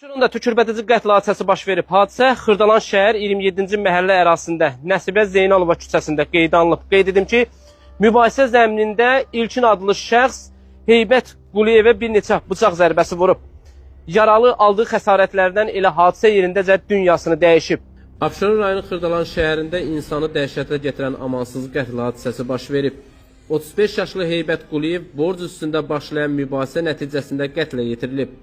Abşeronda tükürbedici qətl hadisəsi baş verib. Hadisə Xırdalan şəhər 27-ci məhəllə ərazisində Nəsibə Zeynalova küçəsində qeydə alınıb. Qeyd edim ki, mübahisə zəminində İlkin adlı şəxs Heybət Quliyevə bir neçə bıçaq zərbəsi vurub. Yaralı aldığı xəsarətlərdən elə hadisə yerindəcə dünyasını dəyişib. Abşeron rayonu Xırdalan şəhərində insanı dəhşətə gətirən amansız qətl hadisəsi baş verib. 35 yaşlı Heybət Quliyev borc üstündə başlayan mübahisə nəticəsində qətlə yetirilib.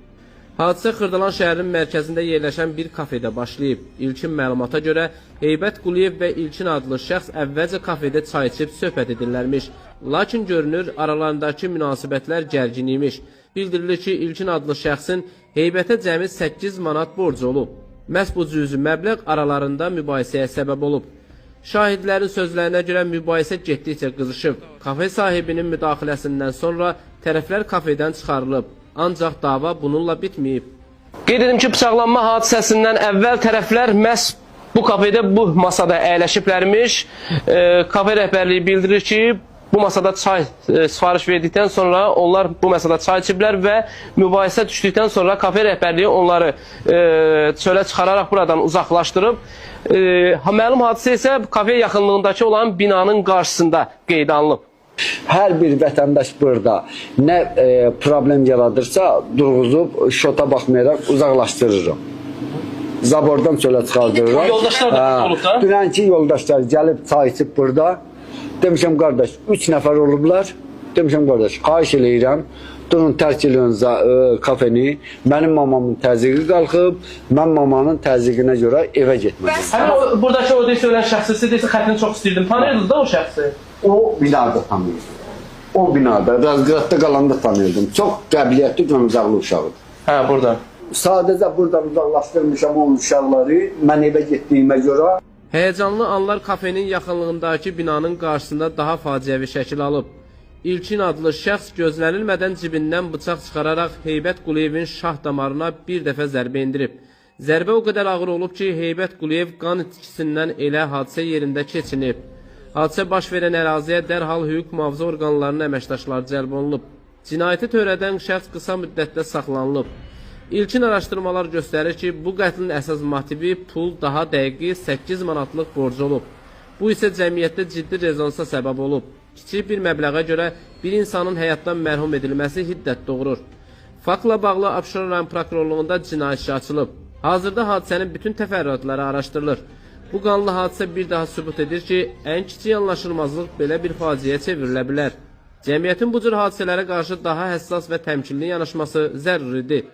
Hadisə Xırdalan şəhərinin mərkəzində yerləşən bir kafedə başlayıb. İlkin məlumata görə Heybət Quliyev və İlkin adlı şəxs əvvəlcə kafedə çay içib söhbət edirlərmiş. Lakin görünür aralarındakı münasibətlər gərgin imiş. Bildirilir ki, İlkin adlı şəxsin Heybətə cəmi 8 manat borcu olub. Məhz bu cüzi məbləğ aralarında mübahisəyə səbəb olub. Şahidlərin sözlərinə görə mübahisə getdikcə qızışıb. Kafe sahibinin müdaxiləsindən sonra tərəflər kafedən çıxarılıb. Ancaq dava bununla bitməyib. Qeyd edim ki, bıçaqlanma hadisəsindən əvvəl tərəflər məhz bu kafedə, bu masada əyləşiblərmiş. Kafe rəhbərliyi bildirir ki, bu masada çay sifariş verdikdən sonra onlar bu masada çay içiblər və mübahisə düşdükdən sonra kafe rəhbərliyi onları çölə çıxararaq buradan uzaqlaşdırıb. Məlum hadisə isə kafe yaxınlığındakı olan binanın qarşısında qeydə alınıb. Hər bir vətəndaş burada nə problem yaradırsa durğuzub şota baxmayaraq uzaqlaşdırırım. Zabordan çölə çıxardırırım. Yoldaşlar da olub da? Dünənki yoldaşlar gəlib çay içib burada. Demişəm qardaş 3 nəfər olublar. Demişəm qardaş xahiş eləyirəm. Durun tərk eləyin kafeni. Mənim mamamın təzyiqi qalxıb. Mən mamanın təzyiqinə görə evə getməliyim. Həmin buradakı o deyil söylən şəxsi, siz deyilsə xətini çox istəyirdim. Tanıyırdınız da o şəxsi? O binada tanıyırdım. O binada, Razqıratda qalanda tanıyırdım. Çox qəbiliyyətli, gömzaqlı uşaqdır. Hə, burada. Sadəcə buradan uzaqlaşdırmışam o uşaqları, mən evə getdiyimə görə. Həyəcanlı anlar kafenin yaxınlığındakı binanın qarşısında daha faciəvi şəkil alıb. İlkin adlı şəxs gözlənilmədən cibindən bıçaq çıxararaq Heybət Quliyevin şah damarına bir dəfə zərbə indirib. Zərbə o qədər ağır olub ki, Heybət Quliyev qan itkisindən elə hadisə yerində keçinib. Hadisə baş verən əraziyə dərhal hüquq mühafizə orqanlarının əməkdaşları cəlb olunub. Cinayəti törədən şəxs qısa müddətdə saxlanılıb. İlkin araşdırmalar göstərir ki, bu qətlin əsas motivi pul daha dəqiqi 8 manatlıq borc olub. Bu isə cəmiyyətdə ciddi rezonansa səbəb olub. Kiçik bir məbləğə görə bir insanın həyatdan məhrum edilməsi hiddət doğurur. Faktla bağlı Abşeron rayon prokurorluğunda cinayət işi açılıb. Hazırda hadisənin bütün təfərrüatları araşdırılır. Bu qanlı hadisə bir daha sübut edir ki, ən kiçik anlaşılmazlıq belə bir faciəyə çevrilə bilər. Cəmiyyətin bu cür hadisələrə qarşı daha həssas və təmkinli yanaşması zəruridir.